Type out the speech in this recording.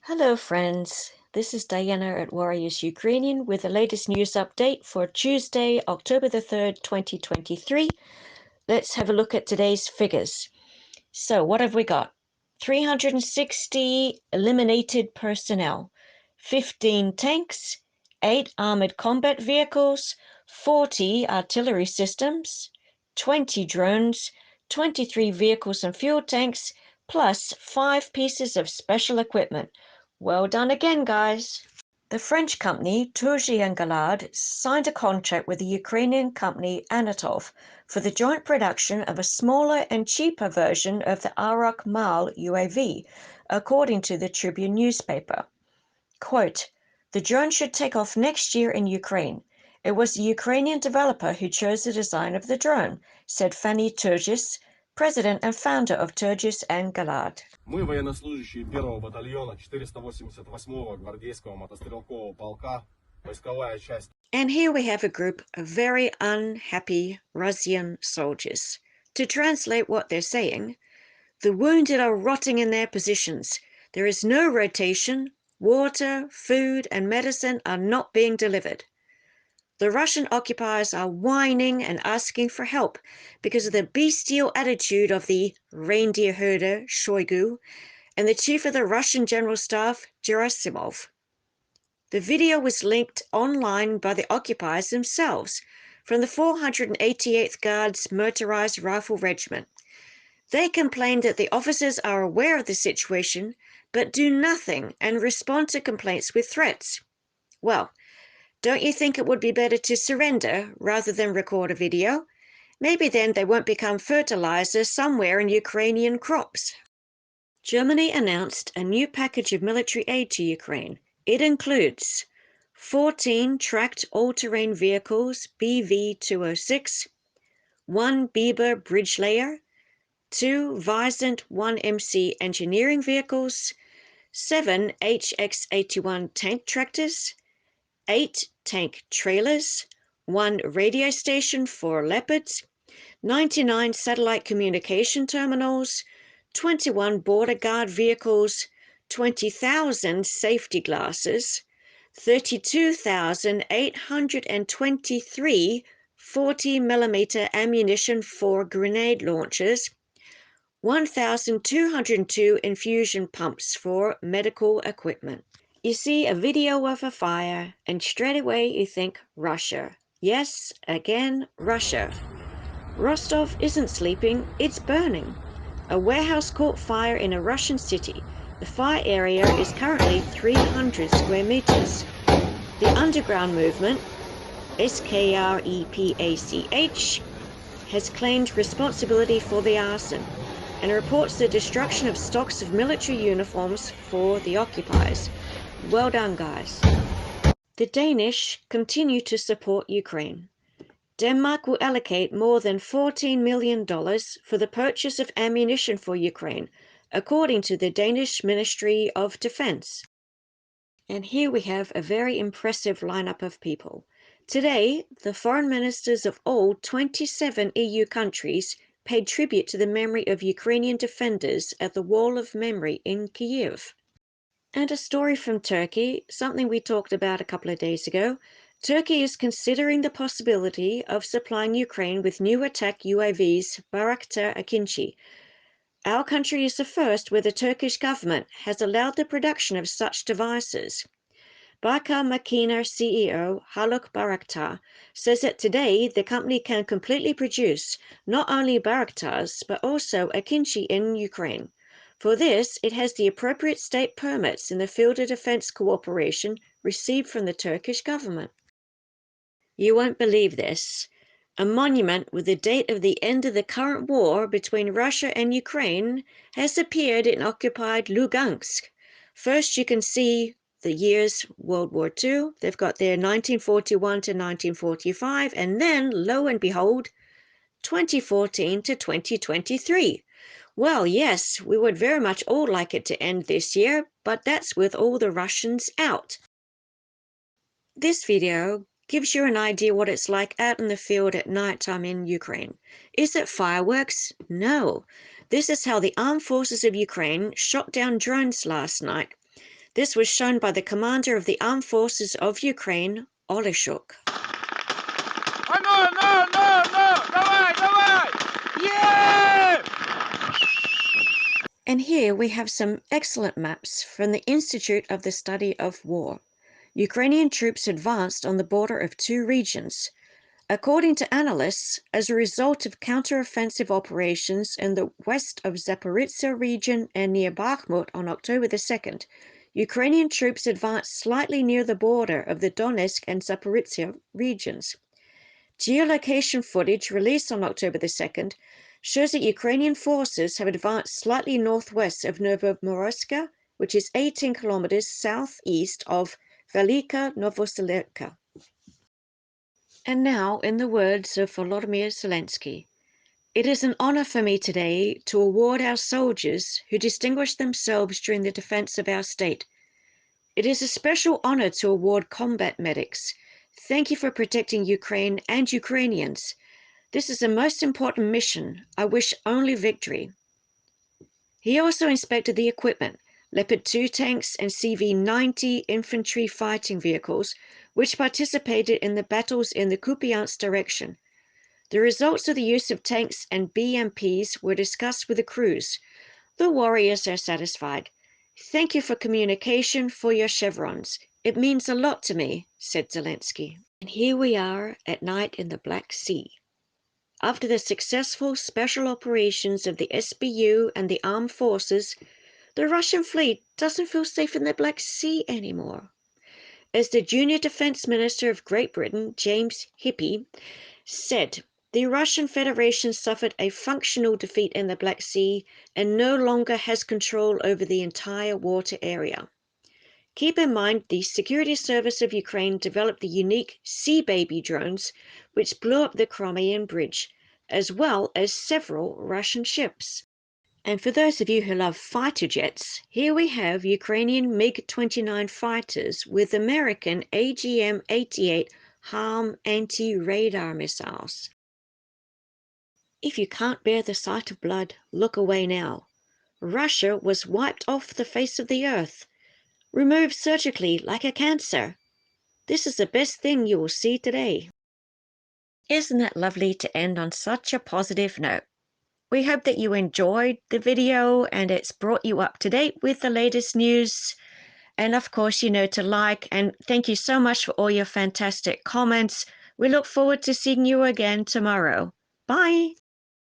Hello, friends. This is Diana at Warriors Ukrainian with the latest news update for Tuesday, October the 3rd, 2023. Let's have a look at today's figures. So, what have we got? 360 eliminated personnel, 15 tanks, 8 armored combat vehicles, 40 artillery systems, 20 drones, 23 vehicles and fuel tanks, plus 5 pieces of special equipment. Well done again, guys. The French company Turgy and Galard signed a contract with the Ukrainian company Anatov for the joint production of a smaller and cheaper version of the Arak Mal UAV, according to the Tribune newspaper. Quote, "The drone should take off next year in Ukraine. It was the Ukrainian developer who chose the design of the drone," said Fanny Turgis, president and founder of Turgis and Galard. Мы, военнослужащие 1-го батальона 488-го гвардейского мотострелкового полка, войсковая часть. And here we have a group of very unhappy Russian soldiers. To translate what they're saying, the wounded are rotting in their positions. There is no rotation. Water, food, and medicine are not being delivered. The Russian occupiers are whining and asking for help because of the bestial attitude of the reindeer herder, Shoigu, and the chief of the Russian General Staff, Gerasimov. The video was linked online by the occupiers themselves from the 488th Guards Motorized Rifle Regiment. They complained that the officers are aware of the situation but do nothing and respond to complaints with threats. Well, don't you think it would be better to surrender rather than record a video? Maybe then they won't become fertilizer somewhere in Ukrainian crops. Germany announced a new package of military aid to Ukraine. It includes 14 tracked all-terrain vehicles BV-206, 1 Biber bridge layer, 2 Visant 1MC engineering vehicles, 7 HX-81 tank tractors, 8 tank trailers, 1 radio station for Leopards, 99 satellite communication terminals, 21 border guard vehicles, 20,000 safety glasses, 32,823 40mm ammunition for grenade launchers, 1,202 infusion pumps for medical equipment. You see a video of a fire and straight away you think Russia. Yes, again, Russia. Rostov isn't sleeping, it's burning. A warehouse caught fire in a Russian city. The fire area is currently 300 square meters. The underground movement, SKREPACH, has claimed responsibility for the arson and reports the destruction of stocks of military uniforms for the occupiers. Well done, guys. The Danish continue to support Ukraine. Denmark will allocate more than $14 million for the purchase of ammunition for Ukraine, according to the Danish Ministry of Defense. And here we have a very impressive lineup of people. Today, the foreign ministers of all 27 EU countries paid tribute to the memory of Ukrainian defenders at the Wall of Memory in Kyiv. And a story from Turkey, something we talked about a couple of days ago. Turkey is considering the possibility of supplying Ukraine with new attack UAVs Bayraktar Akinci. Our country is the first where the Turkish government has allowed the production of such devices. Baykar Makina CEO Haluk Bayraktar says that today the company can completely produce not only Bayraktars but also Akinci in Ukraine. For this, it has the appropriate state permits in the field of defense cooperation received from the Turkish government. You won't believe this. A monument with the date of the end of the current war between Russia and Ukraine has appeared in occupied Lugansk. First, you can see the years World War II. They've got their 1941 to 1945, and then, lo and behold, 2014 to 2023. Well, yes, we would very much all like it to end this year, but that's with all the Russians out. This video gives you an idea what it's like out in the field at night time in Ukraine. Is it fireworks? No. This is how the armed forces of Ukraine shot down drones last night. This was shown by the commander of the Armed Forces of Ukraine, Oleshuk. And here we have some excellent maps from the Institute of the Study of War. Ukrainian troops advanced on the border of two regions. According to analysts, as a result of counter-offensive operations in the west of Zaporizhzhia region and near Bakhmut on October the 2nd, Ukrainian troops advanced slightly near the border of the Donetsk and Zaporizhzhia regions. Geolocation footage released on October the 2nd shows that Ukrainian forces have advanced slightly northwest of Novomoroska, which is 18 kilometers southeast of Velika Novoselivka. And now, in the words of Volodymyr Zelensky, it is an honor for me today to award our soldiers who distinguished themselves during the defense of our state. It is a special honor to award combat medics. Thank you for protecting Ukraine and Ukrainians. This is the most important mission. I wish only victory. He also inspected the equipment, Leopard 2 tanks and CV-90 infantry fighting vehicles, which participated in the battles in the Kupiansk direction. The results of the use of tanks and BMPs were discussed with the crews. The warriors are satisfied. Thank you for communication, for your chevrons. It means a lot to me, said Zelensky. And here we are at night in the Black Sea. After the successful special operations of the SBU and the armed forces, the Russian fleet doesn't feel safe in the Black Sea anymore. As the junior defense minister of Great Britain, James Hippie, said, the Russian Federation suffered a functional defeat in the Black Sea and no longer has control over the entire water area. Keep in mind, the Security Service of Ukraine developed the unique Sea Baby drones, which blew up the Crimean Bridge, as well as several Russian ships. And for those of you who love fighter jets, here we have Ukrainian MiG-29 fighters with American AGM-88 HARM anti-radar missiles. If you can't bear the sight of blood, look away now. Russia was wiped off the face of the earth, removed surgically like a cancer. This is the best thing you will see today. Isn't it lovely to end on such a positive note? We hope that you enjoyed the video and it's brought you up to date with the latest news. And of course, to like, and thank you so much for all your fantastic comments. We look forward to seeing you again tomorrow. Bye.